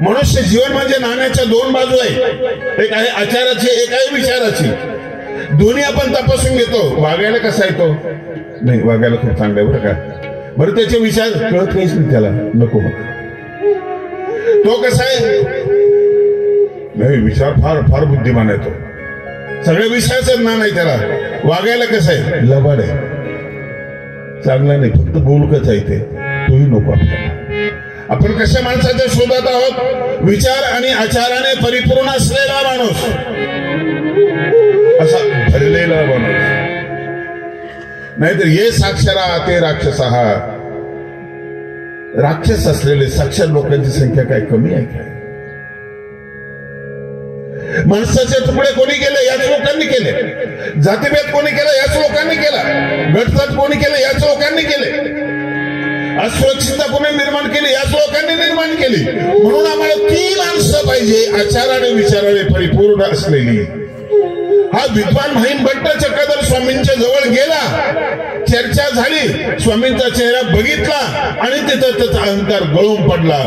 मनुष्य जीवन म्हणजे नाण्याच्या दोन बाजू आहे. एक आहे आचाराची, एक आहे विचाराची. दोन्ही आपण तपासून घेतो. वागायला कसा येतो? नाही, वागायला खूप चांगलं आहे बरं का. बरं त्याचे विचार कळत काहीच नाही त्याला. नको मग. तो कसा आहे? नाही, विचार फार फार बुद्धिमान आहे तो. सगळ्या विषयाचं ज्ञान आहे त्याला. वागायला कसं आहे? लबाड आहे. चांगला नाही, फक्त बोलकच आहे ते. तोही नको आपल्याला. आपण कशा माणसाच्या शोधात आहोत? विचार आणि आचाराने परिपूर्ण असलेला माणूस, असा भरलेला माणूस. नाहीतर ये साक्षरा ते राक्षस. राक्षस असलेले साक्षर लोकांची संख्या काय कमी आहे काय? माणसाचे तुकडे कोणी केले? याच लोकांनी केले. जातीभेद कोणी केला? याच लोकांनी केला. गटतट कोणी केलं? याच लोकांनी केले. असुरक्षितता कोणी निर्माण केली? याच लोकांनी निर्माण केली. म्हणून आम्हाला ती माणसं पाहिजे आचाराने विचाराने परिपूर्ण असलेली. हा विद्वान महिम भट्ट चक्रधर स्वामींच्या जवळ गेला. चर्चा झाली. स्वामींचा चेहरा बघितला आणि तिथं त्याचा अहंकार गळून पडला.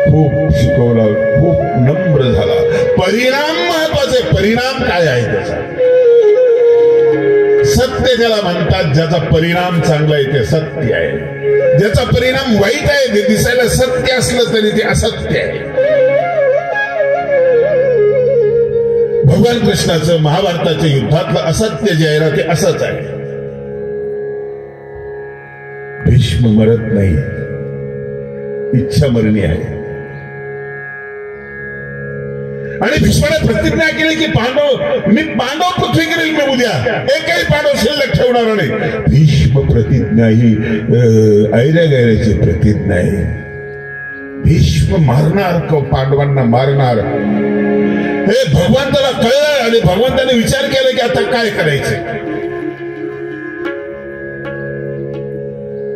खूप शिकवला, खूप नम्र झाला. परिणाम महत्वाचे. परिणाम काय आहे त्याचा? सत्य त्याला म्हणतात. ज्याचा परिणाम चांगला आहे ते सत्य आहे. ज्याचा परिणाम वाईट आहे ते दिसायला सत्य असलं तरी ते असत्य आहे. भगवान कृष्णाचं महाभारताच्या युद्धातलं असत्य जे आहे ना ते असंच आहे. भीष्म भीष्म मरत नाही, इच्छा मरणी आहे. आणि भीष्माने प्रतिज्ञा केली की पांडव पृथ्वी करेल मी उद्या, एकही पांडव शिल्लक ठेवणार नाही. भीष्म प्रतिज्ञा ही ऐऱ्या गैऱ्याची प्रतिज्ञा आहे. भीष्म मारणार, पांडवांना मारणार हे भगवंताला कळलं आणि भगवंताने विचार केला की आता काय करायचं.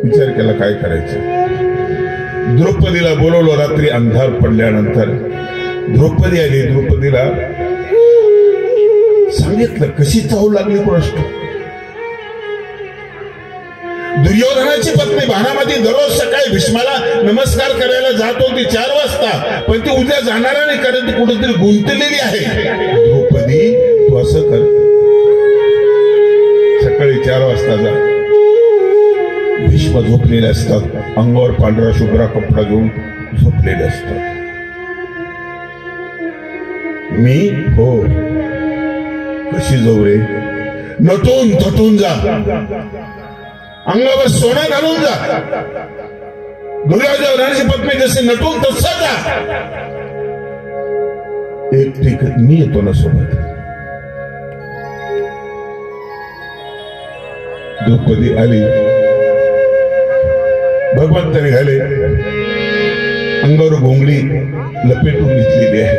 विचार केला काय करायचं. द्रौपदीला बोलवलं. रात्री अंधार पडल्यानंतर द्रौपदी आली. द्रौपदीला सांगितलं कशी चाहू लागली कोणास. दुर्योधनाची पत्नी भानामती दररोज सकाळी भीष्माला नमस्कार करायला जात होती 4 वाजता, पण ती उद्या जाणार नाही कारण ती कुठेतरी गुंतलेली आहे. द्रौपदी तू असं कर, सकाळी 4 वाजता जा. भीष्म झोपलेले असतात, अंगावर पांढरा शुभ्रा कपडा घेऊन झोपलेले असतात. मी हो कशी जाऊ रे. नटून थटून जा, अंगावर सोनं घालून जा. दुर्योधनाची पत्नी जसे नटून तसं जा. एक ठीक मी येतो ना सोबत. द्रौपदी आली. भगवंताने घाले अंगावर घोंगडी लपेटून घेतलेली आहे.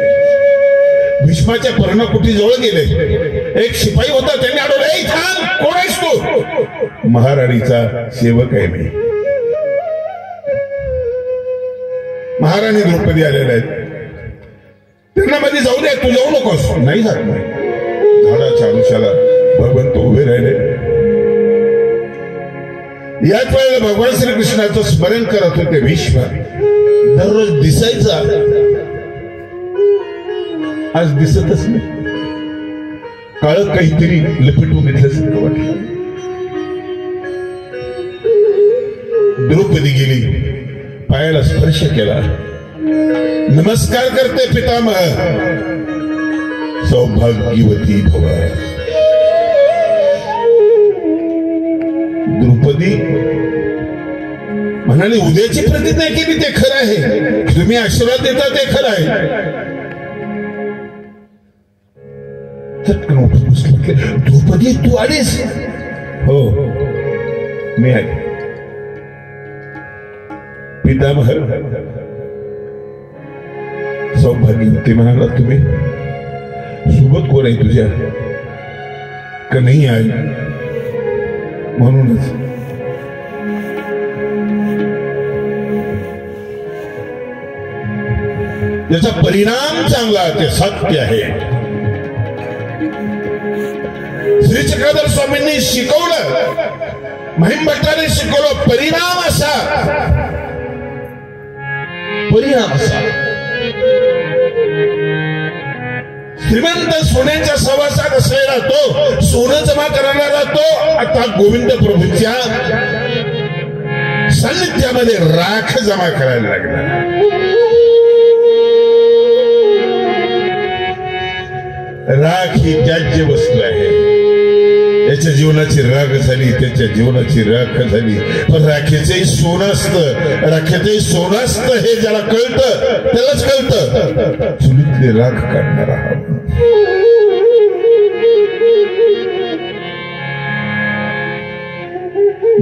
भीष्माच्या पर्णकुटी जवळ गेले. एक शिपाई होता, त्यांनी अडवलं, थांब, कोण आहेस तू. महाराणीचा सेवक आहे मी. महाराणी द्रौपदी आलेल्या आहेत. त्यांना मध्ये जाऊ दे, तू जाऊ नकोस. नाही जात नाही. झाडाच्या अनुशाला भगवंत उभे राहिले. याच वेळेला भगवान श्रीकृष्णाचं स्मरण करत होते भीष्म. दररोज दिसायचा, आज दिसतच नाही. काळ काहीतरी लपेटून घेतल्यासारखं वाटलं. द्रौपदी गेली, पायाला स्पर्श केला. नमस्कार करते पितामह, सौभाग्यवती भव. द्रौपदी म्हणाली उद्याची प्रतिज्ञा केली ते खरं आहे, तुम्ही आशीर्वाद देता ते खरं आहे. चटकन उठून बसले. द्रौपदी तू आलीस. हो मी आहे. पितामह सौभाग्यवती म्हणाला तुम्ही. सोबत कोण आहे तुझ्या का नाही आहे. म्हणूनच याचा परिणाम चांगला, ते सत्य आहे. श्री चक्रधर स्वामींनी शिकवलं, महिम भट्टाने शिकवलं. परिणाम असा श्रीमंत सोन्याच्या सहवासात असलेला तो, सोनं जमा करणारा तो, आता गोविंद प्रभूच्या सान्निध्यामध्ये राख जमा करायला लागला. राख ही त्याज्य वस्तू आहे. याच्या जीवनाची राख झाली, त्याच्या जीवनाची राख झाली. पण राखेचंही सोनं असतं, राखेचंही सोनं असतं हे ज्याला कळतं त्यालाच कळतं. चुलीतली राख काढणारा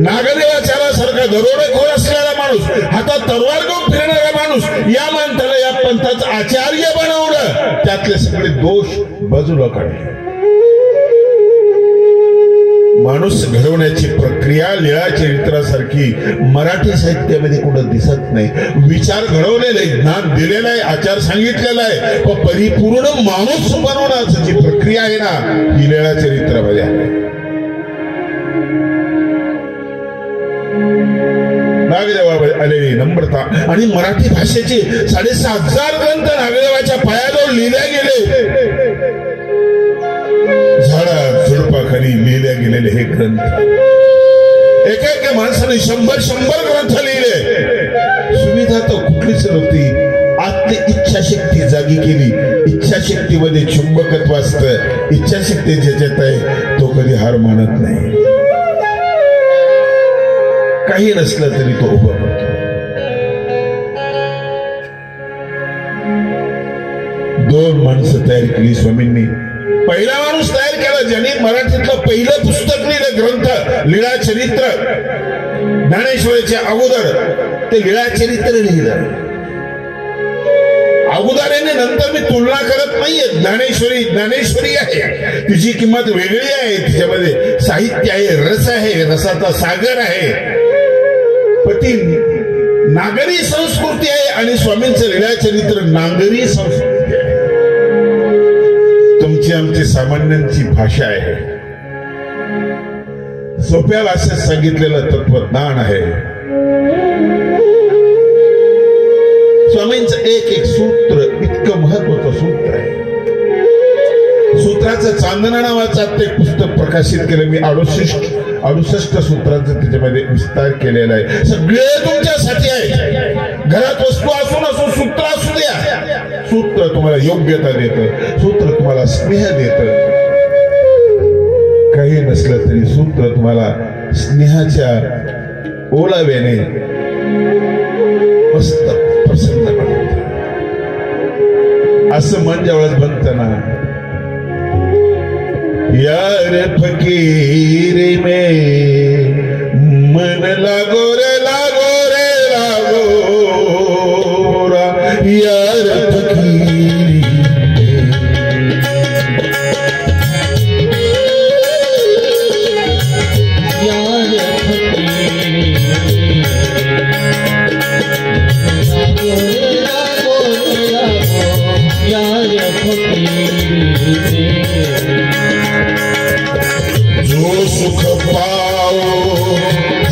नागदेवाचारासारखा दरोडेखोर असलेला माणूस, हातात तलवार घेऊन फिरणारा माणूस, या माणसाला या पंथाचं आचार्य बनवलं. त्यातले सगळे दोष बाजूला काढले. माणूस घडवण्याची प्रक्रिया लीळा चरित्रासारखी मराठी साहित्यामध्ये कुठं दिसत नाही. विचार घडवलेले, ज्ञान दिलेलं आहे, आचार सांगितलेला आहे, पण परिपूर्ण माणूस बनवण्याची जी प्रक्रिया आहे ना, ही लीळा चरित्रामध्ये आहे. नागदेवा आलेली नम्रता आणि मराठी भाषेचे 7,500 ग्रंथ नागदेवाच्या पायाजवळ लिहिल्या गेले. झाडा झुडपाखाली लिहिल्या गेलेले हे ग्रंथ, एका माणसाने 100 ग्रंथ लिहिले. सुविधा तर कुठलीच नव्हती. आतली इच्छाशक्ती जागी केली. इच्छाशक्तीमध्ये चुंबकत्व असतं. इच्छाशक्ती ज्याच्यात आहे तो कधी हार मानत नाही. काही नसलं तरी तो उभं करतो. दोन माणसं तयार केली स्वामींनी. पहिला माणूस तयार केला ज्याने मराठीतलं पहिलं पुस्तक लिहिलं, ग्रंथ लीळा चरित्र. ज्ञानेश्वरीच्या अगोदर ते लीळा चरित्र लिहिलं. अगोदर नंतर मी तुलना करत नाहीये. ज्ञानेश्वरी आहे, तिची किंमत वेगळी आहे. तिच्यामध्ये साहित्य आहे, रस आहे, रसाचा सागर आहे. पण ती नागरी संस्कृती आहे आणि स्वामींचं लीळा चरित्र नागरी संस्कृती आहे. तुमची आमची सामान्यांची भाषा आहे. सोप्या भाषेत सांगितलेलं तत्वज्ञान आहे. स्वामींचं एक सूत्र इतकं महत्वाचं सूत्र आहे. सूत्राचं चांदणा नावाचं ते पुस्तक प्रकाशित केलं मी. 68 सूत्रांचा त्याच्यामध्ये विस्तार केलेला आहे. सगळे तुमच्यासाठी आहे. घरात वस्तू असू नसू, सूत्र असू द्या. सूत्र तुम्हाला योग्यता देतं, सूत्र तुम्हाला स्नेह देतं. काही नसलं तरी सूत्र तुम्हाला स्नेहाच्या ओलाव्याने मस्त प्रसन्न करत. असं मन ज्यावेळेस बनतं ना, यार फकीर में मन लागो रे लागो रे लागो यार फकीर. जो सुख पाओ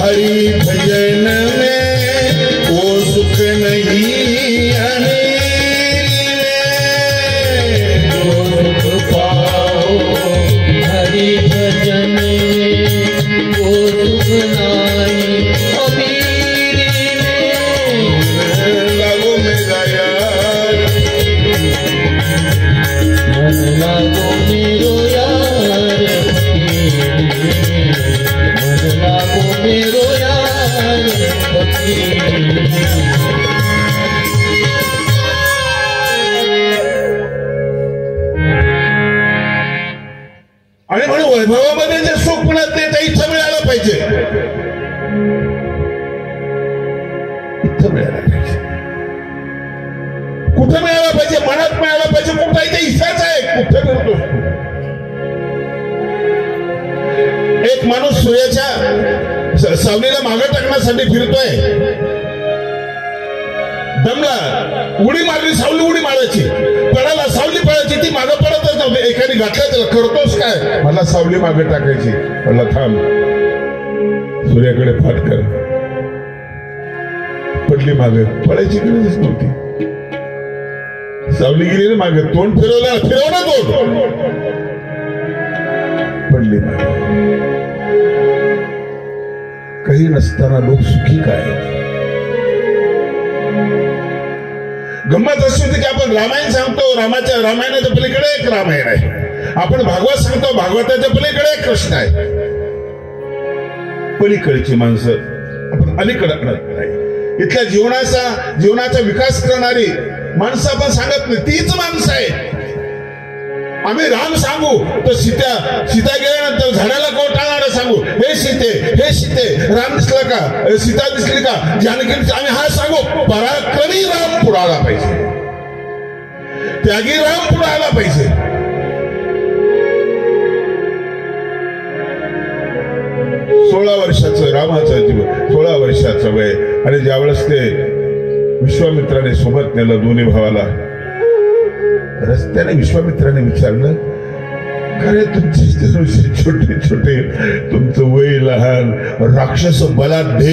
हरि भजन में वो सुख नहीं अनेरी में. जो सुख पाओ हरि भजन में वो सुख नहीं अमीरी में. लागो मेरा यार, मन लागो मेरो यार, मन लागो मेरो यार फकीर. आणि म्हणून वैभवामध्ये जे सुख मिळत ते इथं मिळालं पाहिजे. इथं मिळालं पाहिजे. कुठं मिळालं पाहिजे? मनात मिळालं पाहिजे. कुठं आहे ते इथंच आहे. कुठं मिळतो? एक माणूस सूर्याच्या सावलीला मागे टाकण्यासाठी फिरतोय. दमला, उडी मारली, सावली उडी मारायची, पडाला, सावली पडायची, ती मागे पडतच नव्हती. एकाने घातलं त्याला, करतोस काय? मला सावली मागे टाकायची. मला थांब, सूर्याकडे पाठ कर. पडली मागे, पडायची गरजच नव्हती. सावली गेली ना मागे, तोंड फिरव ना तोंड, पडली मागे. काही नसताना लोक सुखी काय? गंमत अशी होती की आपण रामायण सांगतो, रामायणाच्या पलीकडे एक रामायण आहे. आपण भागवत सांगतो, भागवताच्या पलीकडे एक कृष्ण आहे. पलीकडची माणसं आपण अलीकडे नाही. इथल्या जीवनाचा विकास करणारी माणसं आपण सांगत नाही. तीच माणसं आहे. आम्ही राम सांगू तर सीता गेल्यानंतर झाडाला कोटाळणारं सांगू, हे सीते राम दिसला का, सीता दिसली का, जानकी. आम्ही हा सांगू. पराक्रमी राम पुढाला पाहिजे, त्यागी राम पुढाला पाहिजे. सोळा वर्षाचं रामाचं जीवन, 16 वर्षाचं वय. आणि ज्यावेळेस ते विश्वामित्राने सोबत नेलं दोन्ही भावाला, रस्त्याने विश्वामित्राने विचारलं, अरे तुमचे छोटे छोटे, तुमचं वय लहान, राक्षस बलाढ्य,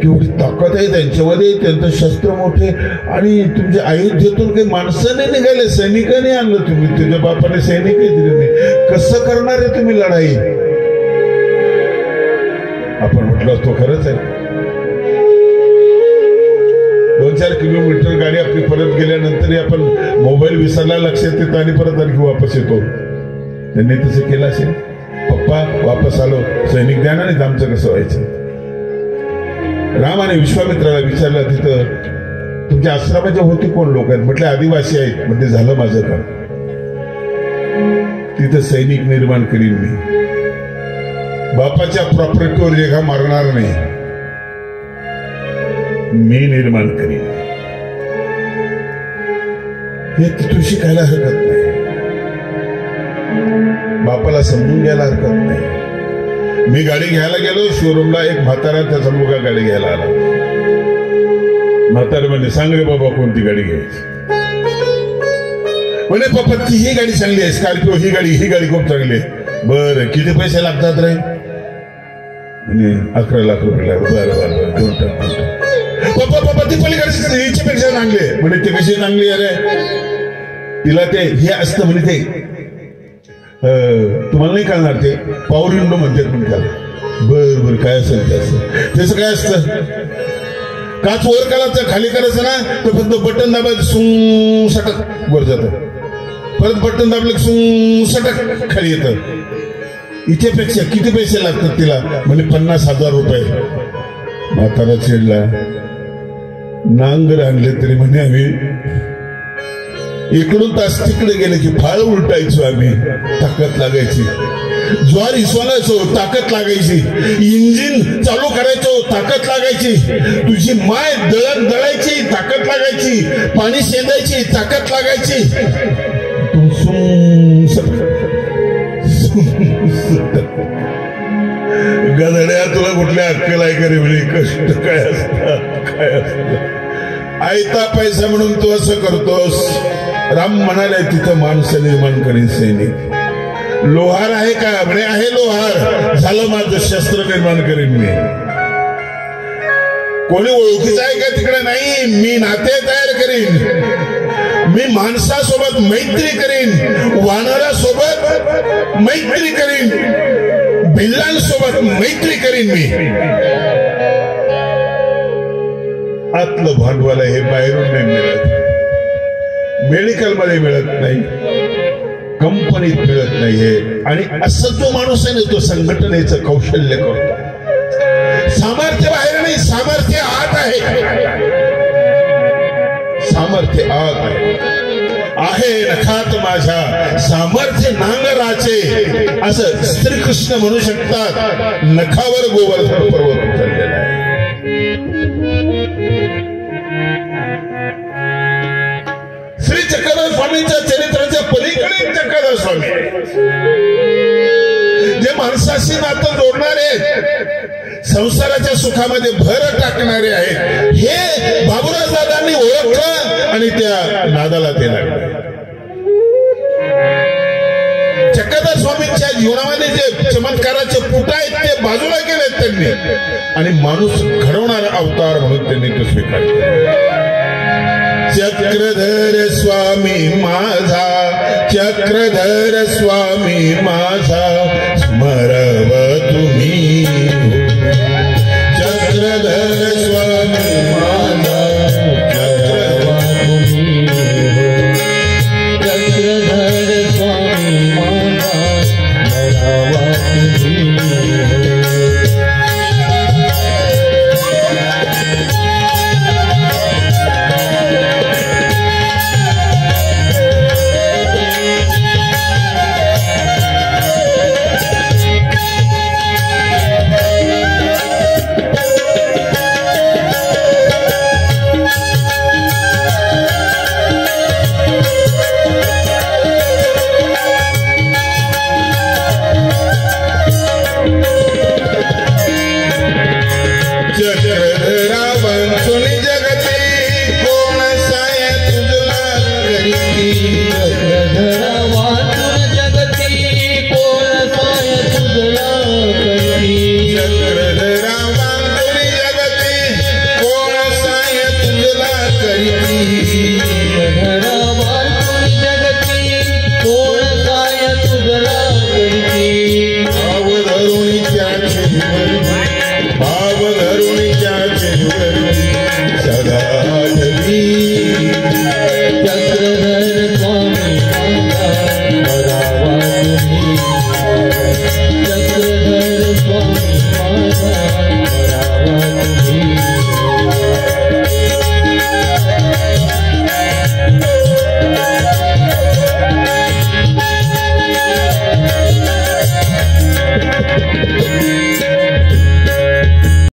केवढी ताकद आहे त्यांच्यामध्ये, त्यांचं शस्त्र मोठे, आणि तुमच्या अयोध्येतून काही माणसं नाही निघाले, सैनिकांनी आणलं तुम्ही, तुझ्या बापाने सैनिकही दिले नाही, कसं करणार आहे तुम्ही लढाई? आपण म्हटलं तो खरंच आहे. 2-4 किलोमीटर गाडी आपली परत गेल्यानंतर आपण मोबाईल विसरला, लक्षात येतो आणि परत आणखी वापस येतो. त्यांनी तसं केलं असेल. पप्पा वापस आलो, सैनिक द्या ना, नाही आमचं कसं व्हायचं? राम आणि विश्वामित्राला विचारलं, तिथं तुमच्या आश्रमाच्या होती कोण लोक आहेत? म्हटले आदिवासी आहेत. म्हणजे झालं माझं काम. तिथं सैनिक निर्माण करीन मी. बापाच्या प्रॉपर्टीवर रेखा मारणार नाही, मी निर्माण करीन. हे तिथून शिकायला हरकत नाही, बापाला समजून घ्यायला हरकत नाही. मी गाडी घ्यायला गेलो शोरूमला, एक म्हातारा त्याचा मुलगा गाडी घ्यायला आला. म्हातारा म्हणजे सांग रे बाबा कोणती गाडी घ्यायची? म्हणे पप्पा ती ही गाडी चांगली आहे, स्कॉर्पिओ ही गाडी खूप चांगली आहे. बरं किती पैसे लागतात रे? म्हणे 11 लाख रुपये लागतात. बरं घेऊन टाक. पप्पा ती पलीकडे हिच्यापेक्षा चांगली आहे. म्हणे ती कशी चांगली आहे रे? तिला ते हे असतं म्हणे, ते तुम्हाला नाही कळणार, ते पॉवर विंडो म्हणतात म्हणे त्याला. बरं काय असेल त्याचं काय असतं? काच वर करायचं, खाली करायचं ना, तर फक्त बटन दाबायचं, सुं सटक वर जात. परत बटन दाबलं सुं सटक खाली येतं. इथेपेक्षा किती पैसे लागतात तिला? म्हणजे 50,000 रुपये. म्हातारा चिडला. नांगर आणले तरी म्हणे आम्ही इकडून तास तिकडे गेले की फाळ उलटायचो आम्ही, ताकद लागायची. ज्वार हिसवायचो, ताकद लागायची. इंजिन चालू करायचो, ताकद लागायची. तुझी माय दळण दळायची, ताकद लागायची. पाणी शेंदायची, ताकद लागायची. गधड्या तुला कुठल्या अक्कल आहे करे म्हणे? कष्ट काय असतात. आयता पैसा म्हणून तू असं करतोस. राम म्हणाले तिथं माणसं निर्माण करीन सैनिक. लोहार आहे का? म्हणे आहे लोहार. झालं माझं शस्त्र निर्माण करीन मी. कोणी ओळखीचं आहे का तिकडे? नाही. मी नाते तयार करीन. मी माणसासोबत मैत्री करीन, वानरासोबत मैत्री करीन, भिल्लांसोबत मैत्री करीन मी. आतलं भांडवल हे बाहेरून नाही मिळत, मेडिकल मध्ये मिळत नाही, कंपनीत मिळत नाहीये. आणि असं जो माणूस आहे ना, तो संघटनेचं कौशल्य करतो. सामर्थ्य बाहेर नाही, सामर्थ्य आत आहे. सामर्थ्य आत आहे. नखात माझ्या सामर्थ्य नांगराचे, असं श्रीकृष्ण म्हणू शकतात. नखावर गोवर्धन पर्वत उतरलेला आहे. श्री चक्रधर स्वामींच्या चरित्राच्या पलीकडे चक्रधर स्वामी जे माणसाशी नातं जोडणारे, संसाराच्या सुखामध्ये भर टाकणारे आहेत, हे बाबूराव दादांनी ओळखलं आणि त्या नादाला ते लागले. चक्रधर स्वामींच्या जीवनामध्ये जे चमत्काराचे पुट आहेत ते बाजूला केलेत त्यांनी, आणि माणूस घडवणारा अवतार म्हणून त्यांनी तो स्वीकार केला. चक्रधर स्वामी माझा, चक्रधर स्वामी माझा, स्मरव तुम्ही.